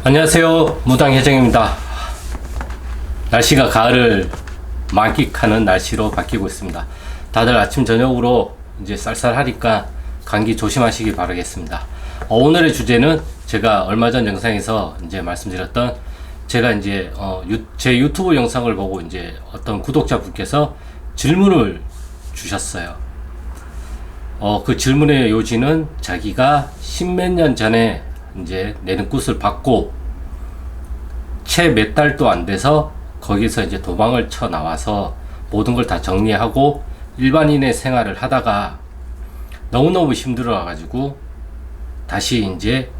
안녕하세요, 무당혜정입니다. 날씨가 가을을 만끽하는 날씨로 바뀌고 있습니다. 다들 아침 저녁으로 이제 쌀쌀하니까 감기 조심하시기 바라겠습니다. 오늘의 주제는 제가 얼마 전 영상에서 이제 말씀드렸던, 제가 이제 제 유튜브 영상을 보고 이제 어떤 구독자분께서 질문을 주셨어요. 그 질문의 요지는 자기가 십몇 년 전에 이제 내는 굿을 받고 채 몇 달도 안 돼서 거기서 이제 도망을 쳐 나와서 모든 걸 다 정리하고 일반인의 생활을 하다가 너무너무 힘들어 가지고 다시 이제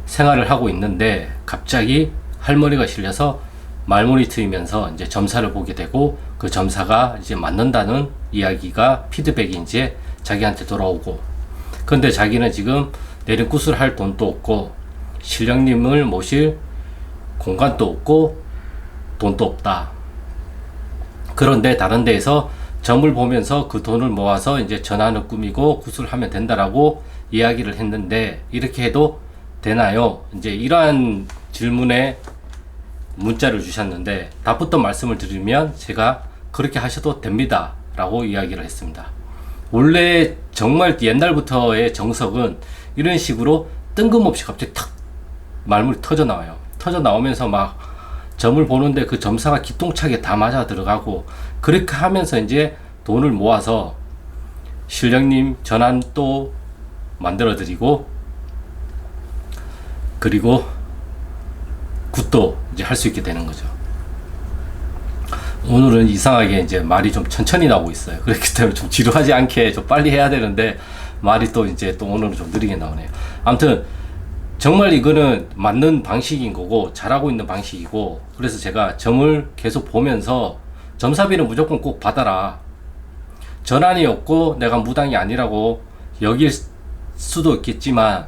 생활을 하고 있는데, 갑자기 할머니가 실려서 말문이 트이면서 이제 점사를 보게 되고, 그 점사가 이제 맞는다는 이야기가 피드백이 이제 자기한테 돌아오고, 근데 자기는 지금 내린 굿을 할 돈도 없고 신령님을 모실 공간도 없고 돈도 없다. 그런데 다른 데에서 점을 보면서 그 돈을 모아서 이제 전화는 꾸미고 굿을 하면 된다라고 이야기를 했는데, 이렇게 해도 되나요? 이제 이러한 질문에 문자를 주셨는데, 답부터 말씀을 드리면 제가 그렇게 하셔도 됩니다 라고 이야기를 했습니다. 원래 정말 옛날부터의 정석은 이런 식으로 뜬금없이 갑자기 탁 말문이 터져 나와요. 터져 나오면서 막 점을 보는데 그 점사가 기똥차게 다 맞아 들어가고, 그렇게 하면서 이제 돈을 모아서 신령님 전환도 만들어 드리고, 그리고 굿도 이제 할 수 있게 되는 거죠. 오늘은 이상하게 이제 말이 좀 천천히 나오고 있어요. 그렇기 때문에 좀 지루하지 않게 좀 빨리 해야 되는데 말이 또 이제 또 오늘은 좀 느리게 나오네요. 아무튼 정말 이거는 맞는 방식인 거고 잘하고 있는 방식이고, 그래서 제가 점을 계속 보면서 점사비는 무조건 꼭 받아라. 전환이 없고 내가 무당이 아니라고 여길 수도 있겠지만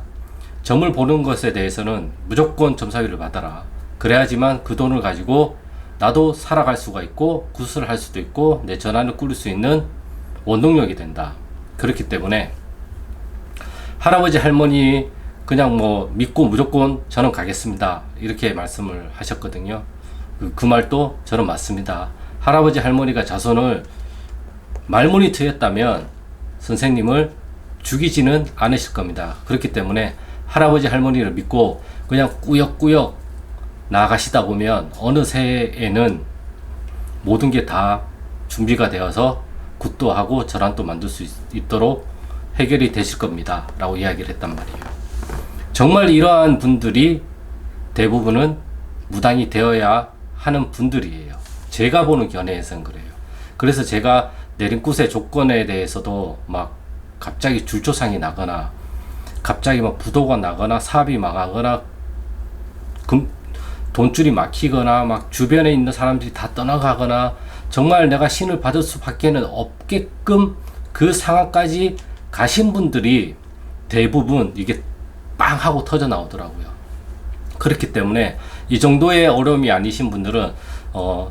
점을 보는 것에 대해서는 무조건 점사비를 받아라. 그래야지만 그 돈을 가지고 나도 살아갈 수가 있고 굿을 할 수도 있고 내 전환을 꾸릴 수 있는 원동력이 된다. 그렇기 때문에 할아버지 할머니 그냥 뭐 믿고 무조건 저는 가겠습니다 이렇게 말씀을 하셨거든요. 그 말도 저는 맞습니다. 할아버지 할머니가 자손을 말문이 트였다면 선생님을 죽이지는 않으실 겁니다. 그렇기 때문에 할아버지 할머니를 믿고 그냥 꾸역꾸역 나아가시다 보면 어느 새에는 모든 게 다 준비가 되어서 굿도 하고 전환도 만들 수 있도록 해결이 되실 겁니다 라고 이야기를 했단 말이에요. 정말 이러한 분들이 대부분은 무당이 되어야 하는 분들이에요. 제가 보는 견해에서는 그래요. 그래서 제가 내린 굿의 조건에 대해서도 막 갑자기 줄조상이 나거나 갑자기 막 부도가 나거나 사업이 망하거나 돈줄이 막히거나 막 주변에 있는 사람들이 다 떠나가거나 정말 내가 신을 받을 수밖에는 없게끔 그 상황까지 가신 분들이 대부분 이게 빵 하고 터져 나오더라고요. 그렇기 때문에 이 정도의 어려움이 아니신 분들은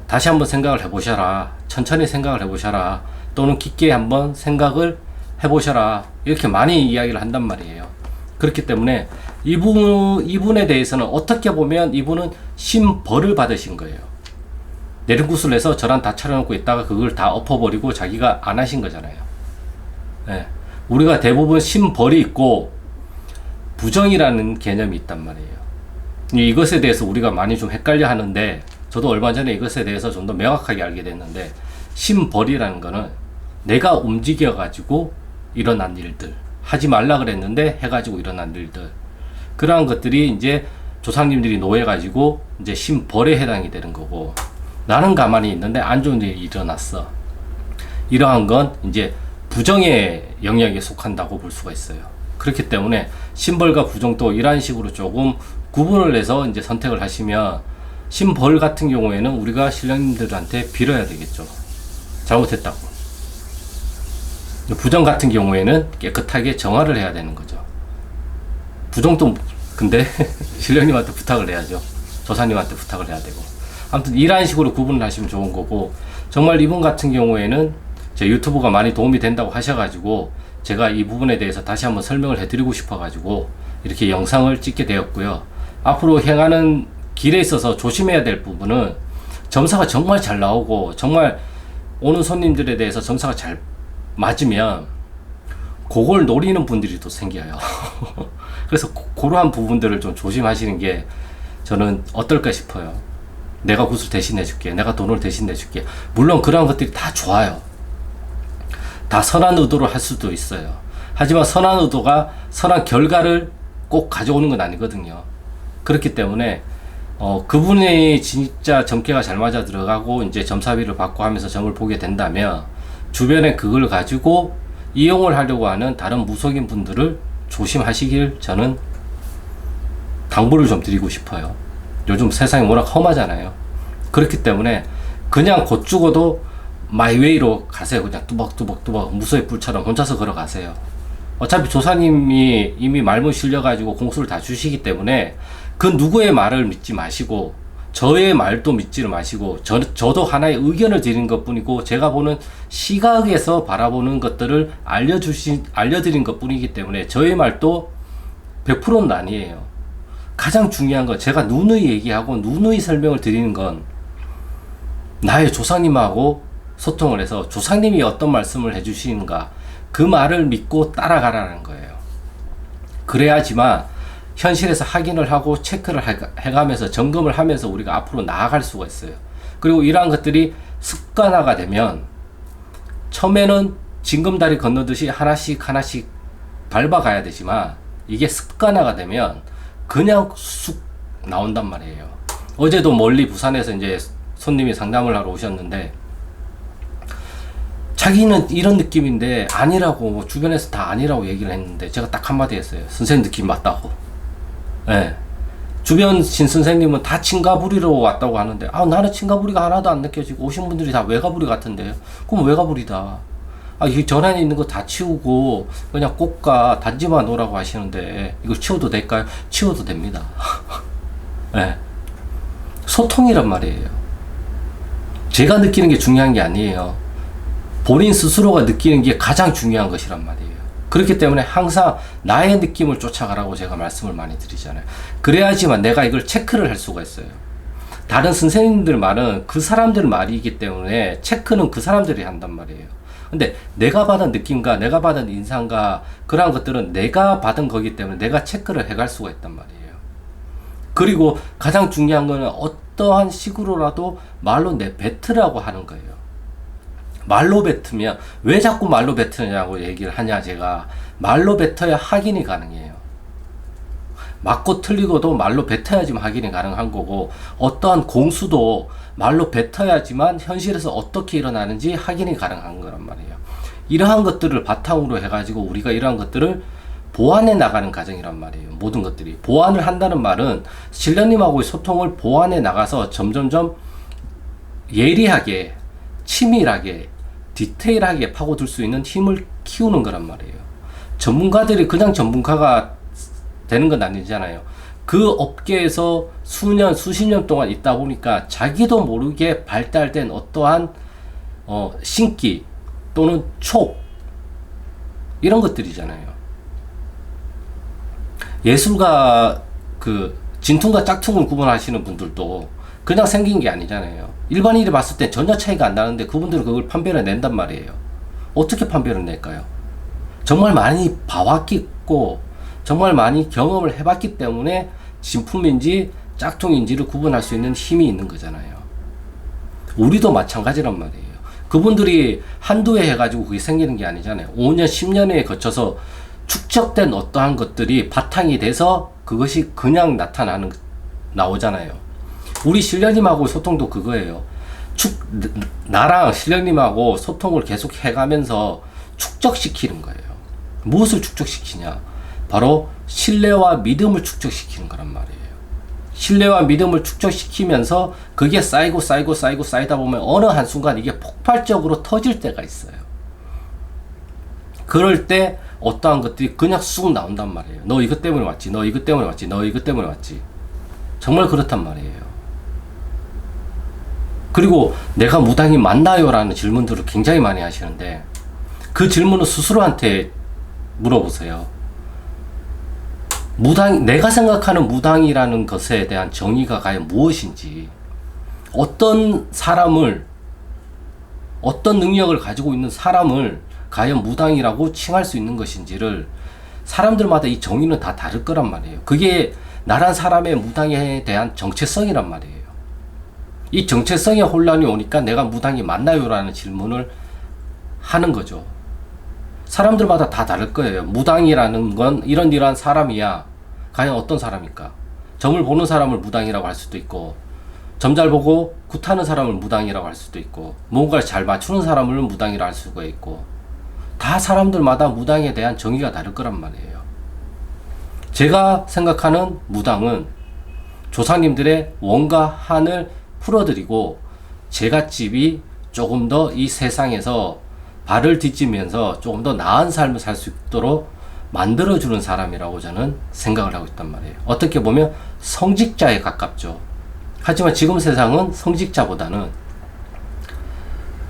다시 한번 생각을 해보셔라. 천천히 생각을 해보셔라. 또는 깊게 한번 생각을 해보셔라. 이렇게 많이 이야기를 한단 말이에요. 그렇기 때문에 이분에 대해서는 어떻게 보면 이분은 신벌을 받으신 거예요. 내린 굿을 해서 저랑 다 차려놓고 있다가 그걸 다 엎어버리고 자기가 안 하신 거잖아요. 네. 우리가 대부분 신벌이 있고 부정이라는 개념이 있단 말이에요. 이것에 대해서 우리가 많이 좀 헷갈려 하는데, 저도 얼마 전에 이것에 대해서 좀 더 명확하게 알게 됐는데, 신벌이라는 거는 내가 움직여 가지고 일어난 일들, 하지 말라 그랬는데 해가지고 일어난 일들, 그러한 것들이 이제 조상님들이 노해가지고 이제 신벌에 해당이 되는 거고, 나는 가만히 있는데 안 좋은 일이 일어났어. 이러한 건 이제 부정의 영역에 속한다고 볼 수가 있어요. 그렇기 때문에 신벌과 부정도 이러한 식으로 조금 구분을 해서 이제 선택을 하시면, 신벌 같은 경우에는 우리가 신령님들한테 빌어야 되겠죠. 잘못했다고. 부정 같은 경우에는 깨끗하게 정화를 해야 되는 거죠. 부정도 근데 신령님한테 부탁을 해야죠. 조사님한테 부탁을 해야 되고. 아무튼 이러한 식으로 구분을 하시면 좋은 거고, 정말 이분 같은 경우에는 제 유튜브가 많이 도움이 된다고 하셔가지고 제가 이 부분에 대해서 다시 한번 설명을 해드리고 싶어가지고 이렇게 영상을 찍게 되었고요. 앞으로 행하는 길에 있어서 조심해야 될 부분은 점사가 정말 잘 나오고 정말 오는 손님들에 대해서 점사가 잘 맞으면 그걸 노리는 분들이 또 생겨요. 그래서 그러한 부분들을 좀 조심하시는 게 저는 어떨까 싶어요. 내가 굿을 대신해 줄게. 내가 돈을 대신해 줄게. 물론 그런 것들이 다 좋아요. 다 선한 의도로 할 수도 있어요. 하지만 선한 의도가 선한 결과를 꼭 가져오는 건 아니거든요. 그렇기 때문에 그분이 진짜 점괘가 잘 맞아 들어가고 이제 점사비를 받고 하면서 점을 보게 된다면 주변에 그걸 가지고 이용을 하려고 하는 다른 무속인 분들을 조심하시길 저는 당부를 좀 드리고 싶어요. 요즘 세상이 워낙 험하잖아요. 그렇기 때문에 그냥 곧 죽어도 마이웨이로 가세요. 그냥 뚜벅뚜벅 무소의 뿔처럼 혼자서 걸어가세요. 어차피 조사님이 이미 말문 실려가지고 공수를 다 주시기 때문에 그 누구의 말을 믿지 마시고 저의 말도 믿지를 마시고 저도 하나의 의견을 드린 것 뿐이고 제가 보는 시각에서 바라보는 것들을 알려드린 것 뿐이기 때문에 저의 말도 100%는 아니에요. 가장 중요한 건 제가 누누이 얘기하고 누누이 설명을 드리는 건 나의 조상님하고 소통을 해서 조상님이 어떤 말씀을 해주시는가 그 말을 믿고 따라가라는 거예요. 그래야지만 현실에서 확인을 하고 체크를 해가면서 점검을 하면서 우리가 앞으로 나아갈 수가 있어요. 그리고 이러한 것들이 습관화가 되면 처음에는 징검다리 건너듯이 하나씩 밟아가야 되지만 이게 습관화가 되면 그냥 쑥 나온단 말이에요. 어제도 멀리 부산에서 이제 손님이 상담을 하러 오셨는데 자기는 이런 느낌인데 아니라고 주변에서 다 아니라고 얘기를 했는데 제가 딱 한마디 했어요. 선생님 느낌 맞다고. 네. 주변 신선생님은 다 칭가부리로 왔다고 하는데 나는 칭가부리가 하나도 안 느껴지고 오신 분들이 다 외가부리 같은데요. 그럼 외가부리다. 이 전안에 있는 거 다 치우고 그냥 꽃가 단지만 놓으라고 하시는데 이걸 치워도 될까요? 치워도 됩니다. 네. 소통이란 말이에요. 제가 느끼는 게 중요한 게 아니에요. 본인 스스로가 느끼는 게 가장 중요한 것이란 말이에요. 그렇기 때문에 항상 나의 느낌을 쫓아가라고 제가 말씀을 많이 드리잖아요. 그래야지만 내가 이걸 체크를 할 수가 있어요. 다른 선생님들 말은 그 사람들 말이기 때문에 체크는 그 사람들이 한단 말이에요. 근데 내가 받은 느낌과 내가 받은 인상과 그러한 것들은 내가 받은 거기 때문에 내가 체크를 해갈 수가 있단 말이에요. 그리고 가장 중요한 거는 어떠한 식으로라도 말로 내뱉으라고 하는 거예요. 말로 뱉으면 왜 자꾸 말로 뱉으냐고 얘기를 하냐. 제가 말로 뱉어야 확인이 가능해요. 맞고 틀리고도 말로 뱉어야지만 확인이 가능한 거고 어떠한 공수도 말로 뱉어야지만 현실에서 어떻게 일어나는지 확인이 가능한 거란 말이에요. 이러한 것들을 바탕으로 해가지고 우리가 이러한 것들을 보완해 나가는 과정이란 말이에요. 모든 것들이 보완을 한다는 말은 신령님하고의 소통을 보완해 나가서 점점점 예리하게 치밀하게 디테일하게 파고들 수 있는 힘을 키우는 거란 말이에요. 전문가들이 그냥 전문가가 되는 건 아니잖아요. 그 업계에서 수년, 수십 년 동안 있다 보니까 자기도 모르게 발달된 어떠한 신기 또는 촉 이런 것들이잖아요. 예술가 진퉁과 짝퉁을 구분하시는 분들도 그냥 생긴 게 아니잖아요. 일반인이 봤을 때 전혀 차이가 안 나는데 그분들은 그걸 판별을 낸단 말이에요. 어떻게 판별을 낼까요? 정말 많이 봐왔겠고 정말 많이 경험을 해봤기 때문에 진품인지 짝퉁인지를 구분할 수 있는 힘이 있는 거잖아요. 우리도 마찬가지란 말이에요. 그분들이 한두 해 해가지고 그게 생기는 게 아니잖아요. 5년, 10년에 거쳐서 축적된 어떠한 것들이 바탕이 돼서 그것이 그냥 나오잖아요. 우리 신령님하고 소통도 그거예요. 나랑 신령님하고 소통을 계속 해가면서 축적시키는 거예요. 무엇을 축적시키냐? 바로 신뢰와 믿음을 축적시키는 거란 말이에요. 신뢰와 믿음을 축적시키면서 그게 쌓이다 보면 어느 한순간 이게 폭발적으로 터질 때가 있어요. 그럴 때 어떠한 것들이 그냥 쑥 나온단 말이에요. 너 이것 때문에 왔지, 너 이것 때문에 왔지, 너 이것 때문에 왔지. 정말 그렇단 말이에요. 그리고 내가 무당이 맞나요? 라는 질문들을 굉장히 많이 하시는데 그 질문을 스스로한테 물어보세요. 내가 생각하는 무당이라는 것에 대한 정의가 과연 무엇인지, 어떤 사람을, 어떤 능력을 가지고 있는 사람을 과연 무당이라고 칭할 수 있는 것인지를 사람들마다 이 정의는 다 다를 거란 말이에요. 그게 나란 사람의 무당에 대한 정체성이란 말이에요. 이 정체성에 혼란이 오니까 내가 무당이 맞나요? 라는 질문을 하는 거죠. 사람들마다 다 다를 거예요. 무당이라는 건 이러한 사람이야. 과연 어떤 사람일까? 점을 보는 사람을 무당이라고 할 수도 있고, 점 잘 보고 굿하는 사람을 무당이라고 할 수도 있고, 뭔가를 잘 맞추는 사람을 무당이라고 할 수가 있고, 다 사람들마다 무당에 대한 정의가 다를 거란 말이에요. 제가 생각하는 무당은 조상님들의 원과 한을 풀어드리고, 제갓집이 조금 더 이 세상에서 발을 디디면서 조금 더 나은 삶을 살 수 있도록 만들어주는 사람이라고 저는 생각을 하고 있단 말이에요. 어떻게 보면 성직자에 가깝죠. 하지만 지금 세상은 성직자보다는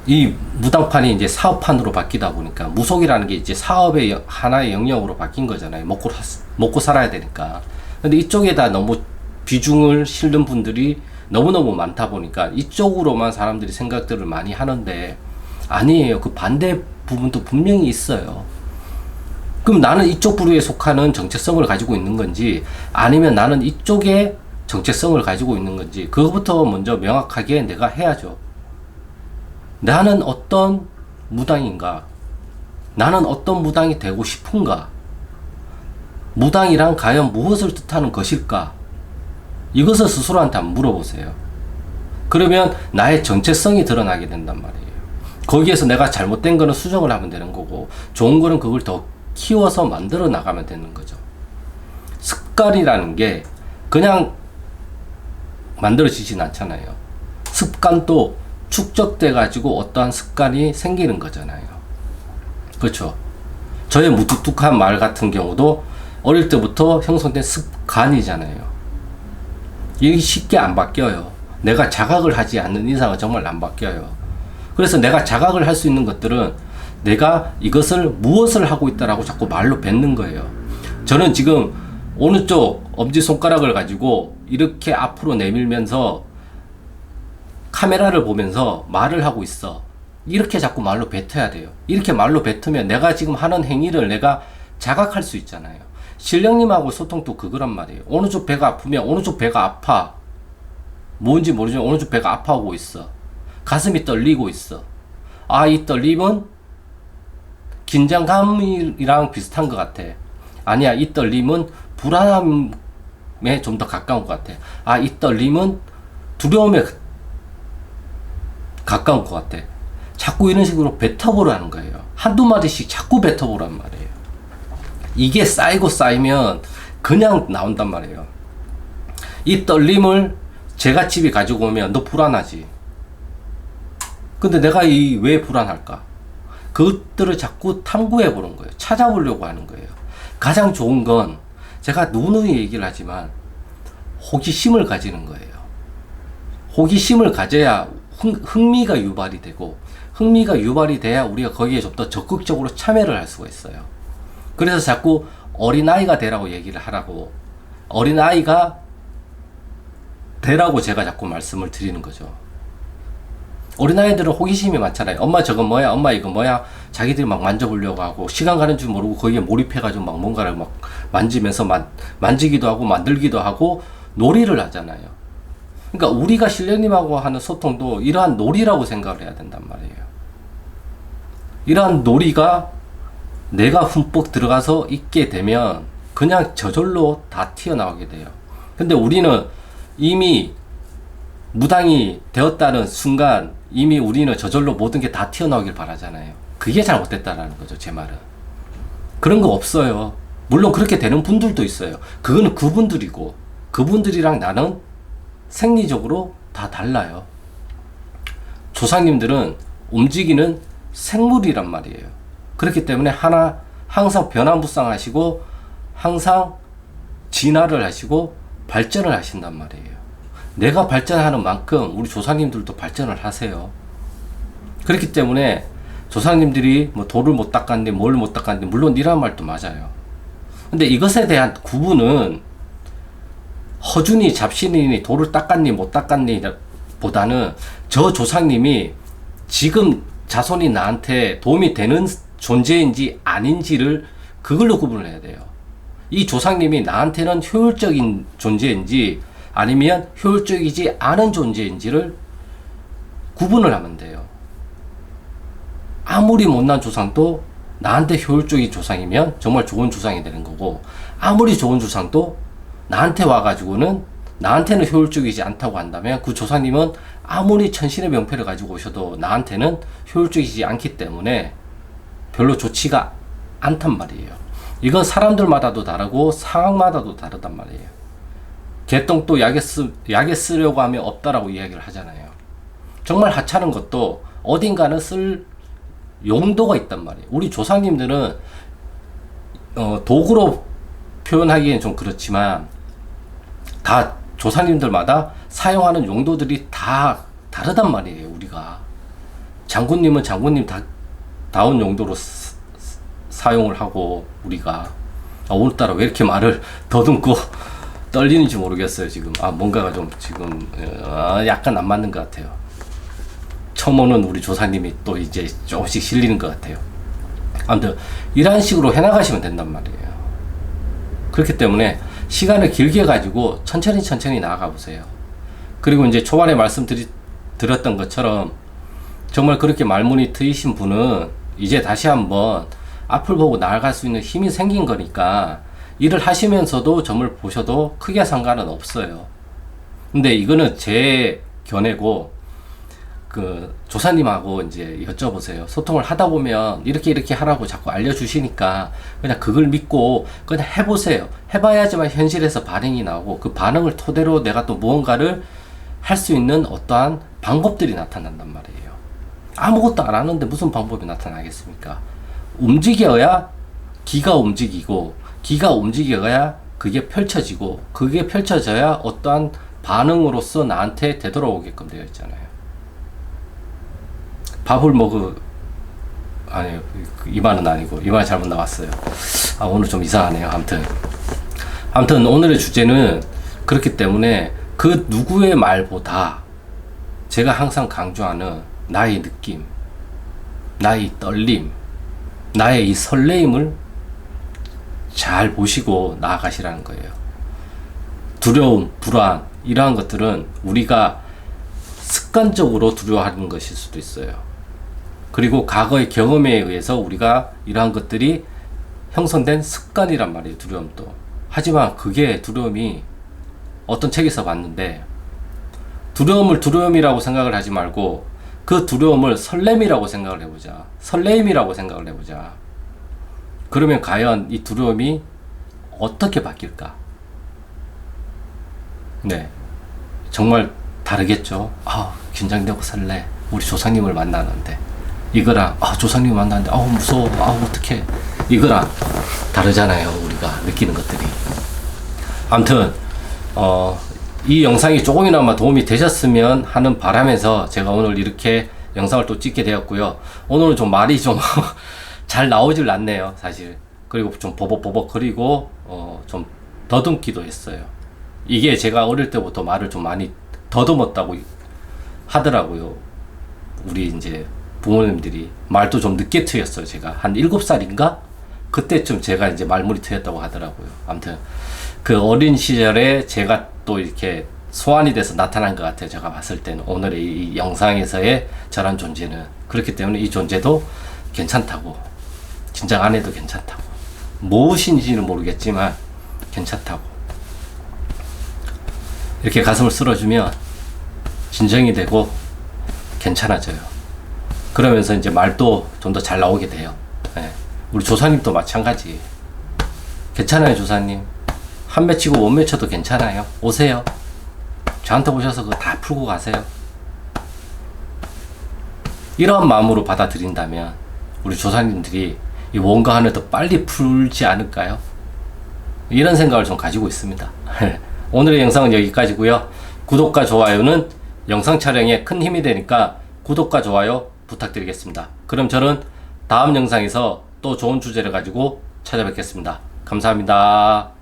이 무당판이 이제 사업판으로 바뀌다 보니까, 무속이라는 게 이제 사업의 하나의 영역으로 바뀐 거잖아요. 먹고 살아야 되니까. 근데 이쪽에다 너무 비중을 실는 분들이 너무너무 많다 보니까 이쪽으로만 사람들이 생각들을 많이 하는데, 아니에요. 그 반대 부분도 분명히 있어요. 그럼 나는 이쪽 부류에 속하는 정체성을 가지고 있는 건지, 아니면 나는 이쪽에 정체성을 가지고 있는 건지, 그거부터 먼저 명확하게 내가 해야죠. 나는 어떤 무당인가? 나는 어떤 무당이 되고 싶은가? 무당이란 과연 무엇을 뜻하는 것일까? 이것을 스스로한테 한번 물어보세요. 그러면 나의 정체성이 드러나게 된단 말이에요. 거기에서 내가 잘못된 거는 수정을 하면 되는 거고, 좋은 거는 그걸 더 키워서 만들어 나가면 되는 거죠. 습관이라는 게 그냥 만들어지진 않잖아요. 습관도 축적돼 가지고 어떠한 습관이 생기는 거잖아요. 그렇죠? 저의 무뚝뚝한 말 같은 경우도 어릴 때부터 형성된 습관이잖아요. 이게 쉽게 안 바뀌어요. 내가 자각을 하지 않는 이상은 정말 안 바뀌어요. 그래서 내가 자각을 할 수 있는 것들은 내가 이것을 무엇을 하고 있다라고 자꾸 말로 뱉는 거예요. 저는 지금 어느 쪽 엄지손가락을 가지고 이렇게 앞으로 내밀면서 카메라를 보면서 말을 하고 있어. 이렇게 자꾸 말로 뱉어야 돼요. 이렇게 말로 뱉으면 내가 지금 하는 행위를 내가 자각할 수 있잖아요. 신령님하고 소통도 그거란 말이에요. 어느 쪽 배가 아프면 어느 쪽 배가 아파. 뭔지 모르지만 어느 쪽 배가 아파하고 있어. 가슴이 떨리고 있어. 아, 이 떨림은 긴장감이랑 비슷한 것 같아. 아니야, 이 떨림은 불안함에 좀 더 가까운 것 같아. 아, 이 떨림은 두려움에 가까운 것 같아. 자꾸 이런 식으로 뱉어보라는 거예요. 한두 마디씩 자꾸 뱉어보란 말이에요. 이게 쌓이고 쌓이면 그냥 나온단 말이에요. 이 떨림을 제갓집이 가지고 오면 너 불안하지. 근데 내가 왜 불안할까? 그것들을 자꾸 탐구해 보는 거예요. 찾아보려고 하는 거예요. 가장 좋은 건 제가 누누이 얘기를 하지만 호기심을 가지는 거예요. 호기심을 가져야 흥미가 유발이 되고, 흥미가 유발이 돼야 우리가 거기에 좀 더 적극적으로 참여를 할 수가 있어요. 그래서 자꾸 어린아이가 되라고 얘기를 하라고, 어린아이가 되라고 제가 자꾸 말씀을 드리는 거죠. 어린아이들은 호기심이 많잖아요. 엄마 저건 뭐야? 엄마 이거 뭐야? 자기들이 막 만져보려고 하고, 시간 가는 줄 모르고 거기에 몰입해가지고 막 뭔가를 막 만지면서 만지기도 하고 만들기도 하고 놀이를 하잖아요. 그러니까 우리가 신령님하고 하는 소통도 이러한 놀이라고 생각을 해야 된단 말이에요. 이러한 놀이가 내가 흠뻑 들어가서 있게 되면 그냥 저절로 다 튀어나오게 돼요. 근데 우리는 이미 무당이 되었다는 순간 이미 우리는 저절로 모든 게 다 튀어나오길 바라잖아요. 그게 잘못됐다라는 거죠, 제 말은. 그런 거 없어요. 물론 그렇게 되는 분들도 있어요. 그거는 그분들이고, 그분들이랑 나는 생리적으로 다 달라요. 조상님들은 움직이는 생물이란 말이에요. 그렇기 때문에 항상 변화무쌍하시고, 항상 진화를 하시고, 발전을 하신단 말이에요. 내가 발전하는 만큼 우리 조상님들도 발전을 하세요. 그렇기 때문에 조상님들이 뭐 돌을 못 닦았는데 뭘 못 닦았는데, 물론 이런 말도 맞아요. 근데 이것에 대한 구분은 허준이 잡신이니 돌을 닦았니 못 닦았니 보다는 저 조상님이 지금 자손이 나한테 도움이 되는 존재인지 아닌지를 그걸로 구분을 해야 돼요. 이 조상님이 나한테는 효율적인 존재인지 아니면 효율적이지 않은 존재인지를 구분을 하면 돼요. 아무리 못난 조상도 나한테 효율적인 조상이면 정말 좋은 조상이 되는 거고, 아무리 좋은 조상도 나한테 와가지고는 나한테는 효율적이지 않다고 한다면 그 조상님은 아무리 천신의 명패를 가지고 오셔도 나한테는 효율적이지 않기 때문에 별로 좋지가 않단 말이에요. 이건 사람들마다도 다르고 상황마다도 다르단 말이에요. 개똥도 약에 쓰려고 하면 없다라고 이야기를 하잖아요. 정말 하찮은 것도 어딘가는 쓸 용도가 있단 말이에요. 우리 조상님들은 도구로 표현하기엔 좀 그렇지만 다 조상님들마다 사용하는 용도들이 다 다르단 말이에요. 우리가 장군님은 장군님 다운 용도로 사용을 하고, 우리가 오늘따라 왜 이렇게 말을 더듬고 떨리는지 모르겠어요. 지금 뭔가가 좀 지금 약간 안 맞는 것 같아요. 처음 오는 우리 조상님이 또 이제 조금씩 실리는 것 같아요. 아무튼 이런 식으로 해나가시면 된단 말이에요. 그렇기 때문에 시간을 길게 가지고 천천히 나아가 보세요. 그리고 이제 초반에 말씀드렸던 것처럼 정말 그렇게 말문이 트이신 분은 이제 다시 한번 앞을 보고 나아갈 수 있는 힘이 생긴 거니까 일을 하시면서도 점을 보셔도 크게 상관은 없어요. 근데 이거는 제 견해고, 그 조사님하고 이제 여쭤보세요. 소통을 하다 보면 이렇게 하라고 자꾸 알려주시니까 그냥 그걸 믿고 그냥 해보세요. 해봐야지만 현실에서 반응이 나오고, 그 반응을 토대로 내가 또 무언가를 할 수 있는 어떠한 방법들이 나타난단 말이에요. 아무것도 안 하는데 무슨 방법이 나타나겠습니까? 움직여야 기가 움직이고, 기가 움직여야 그게 펼쳐지고, 그게 펼쳐져야 어떠한 반응으로서 나한테 되돌아오게끔 되어 있잖아요. 밥을 아니요, 이 말은 아니고, 이 말 잘못 나왔어요. 오늘 좀 이상하네요. 아무튼 오늘의 주제는 그렇기 때문에 그 누구의 말보다 제가 항상 강조하는 나의 느낌, 나의 떨림, 나의 이 설레임을 잘 보시고 나아가시라는 거예요. 두려움, 불안, 이러한 것들은 우리가 습관적으로 두려워하는 것일 수도 있어요. 그리고 과거의 경험에 의해서 우리가 이러한 것들이 형성된 습관이란 말이에요. 두려움도. 하지만 그게 두려움이 어떤 책에서 봤는데, 두려움을 두려움이라고 생각을 하지 말고 그 두려움을 설렘이라고 생각을 해보자. 설레임이라고 생각을 해보자. 그러면 과연 이 두려움이 어떻게 바뀔까? 네, 정말 다르겠죠. 긴장되고 설레. 우리 조상님을 만나는데, 이거랑 조상님을 만나는데 무서워. 어떡해. 이거랑 다르잖아요. 우리가 느끼는 것들이. 아무튼 이 영상이 조금이나마 도움이 되셨으면 하는 바람에서 제가 오늘 이렇게 영상을 또 찍게 되었고요. 오늘은 좀 말이 좀 잘 나오질 않네요, 사실. 그리고 좀 버벅버벅거리고 좀 더듬기도 했어요. 이게 제가 어릴 때부터 말을 좀 많이 더듬었다고 하더라고요. 우리 이제 부모님들이. 말도 좀 늦게 트였어요. 제가 한 7살인가? 그때쯤 제가 이제 말문이 트였다고 하더라고요. 아무튼 그 어린 시절에 제가 또 이렇게 소환이 돼서 나타난 것 같아요. 제가 봤을 때는 오늘의 이 영상에서의 저란 존재는. 그렇기 때문에 이 존재도 괜찮다고, 진작 안 해도 괜찮다고, 무엇인지는 모르겠지만 괜찮다고, 이렇게 가슴을 쓸어주면 진정이 되고 괜찮아져요. 그러면서 이제 말도 좀 더 잘 나오게 돼요. 네. 우리 조사님도 마찬가지. 괜찮아요, 조사님. 한 맺히고 못 맺혀도 괜찮아요. 오세요. 저한테 오셔서 그거 다 풀고 가세요. 이런 마음으로 받아들인다면 우리 조사님들이 이 뭔가 하나 더 빨리 풀지 않을까요? 이런 생각을 좀 가지고 있습니다. 오늘의 영상은 여기까지고요. 구독과 좋아요는 영상 촬영에 큰 힘이 되니까 구독과 좋아요 부탁드리겠습니다. 그럼 저는 다음 영상에서 또 좋은 주제를 가지고 찾아뵙겠습니다. 감사합니다.